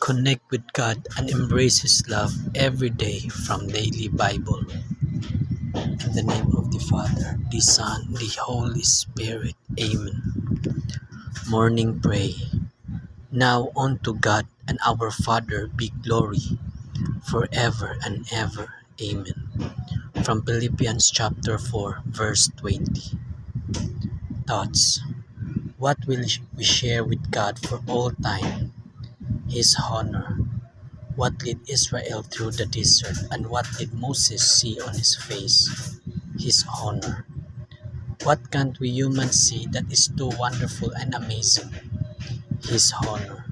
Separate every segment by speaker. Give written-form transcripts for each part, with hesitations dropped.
Speaker 1: Connect with God and embrace His love every day from Daily Bible. In the name of the Father, the Son, the Holy Spirit. Amen. Morning Pray. Now unto God and our Father be glory forever and ever. Amen. From Philippians chapter 4, verse 20. Thoughts. What will we share with God for all time? His honor. What led Israel through the desert, and what did Moses see on his face? His honor. What can't we humans see that is too wonderful and amazing? His honor.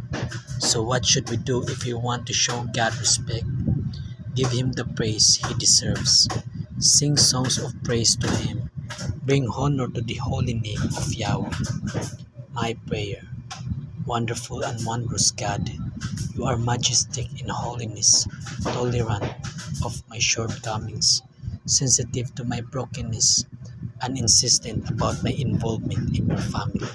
Speaker 1: So what should we do if we want to show God respect? Give Him the praise He deserves. Sing songs of praise to Him. Bring honor to the holy name of Yahweh. My prayer. Wonderful and wondrous God, You are majestic in holiness, tolerant of my shortcomings, sensitive to my brokenness, and insistent about my involvement in Your family.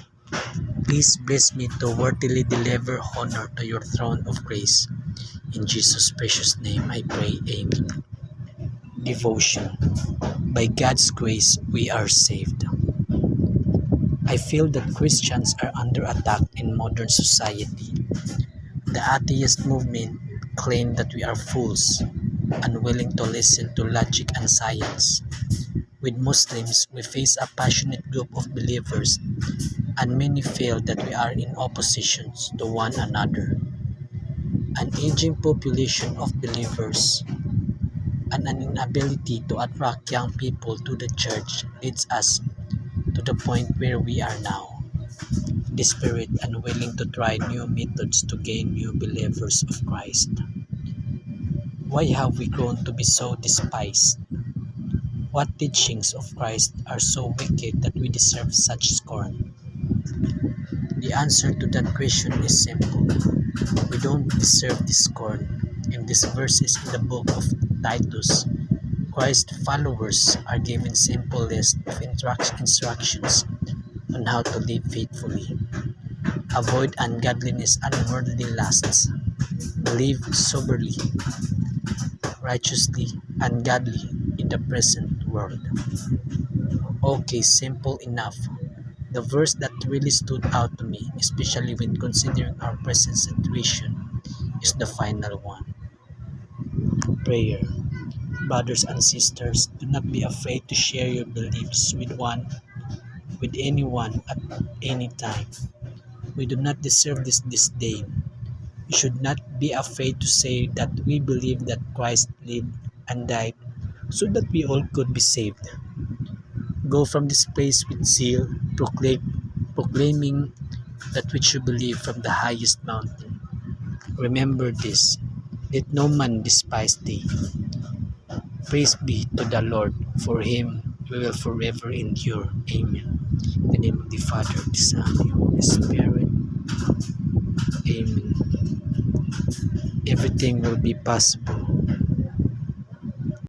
Speaker 1: Please bless me to worthily deliver honor to Your throne of grace. In Jesus' precious name I pray, Amen. Devotion. By God's grace, we are saved. I feel that Christians are under attack in modern society. The atheist movement claims that we are fools, unwilling to listen to logic and science. With Muslims, we face a passionate group of believers, and many feel that we are in opposition to one another. An aging population of believers and an inability to attract young people to the church leads us to the point where we are now, desperate and willing to try new methods to gain new believers of Christ. Why have we grown to be so despised? What teachings of Christ are so wicked that we deserve such scorn? The answer to that question is simple. We don't deserve this scorn. In these verses in the book of Titus, Christ's followers are given simple list of instructions on how to live faithfully. Avoid ungodliness and worldly lusts. Live soberly, righteously, and godly in the present world. Okay, simple enough. The verse that really stood out to me, especially when considering our present situation, is the final one. Prayer. Brothers and sisters, do not be afraid to share your beliefs with anyone at any time. We do not deserve this disdain. We should not be afraid to say that we believe that Christ lived and died so that we all could be saved. Go from this place with zeal, proclaiming that which you believe from the highest mountain. Remember this, let no man despise thee. Praise be to the Lord, for Him we will forever endure. Amen. In the name of the Father, the Son, and the Holy Spirit. Amen. Everything will be possible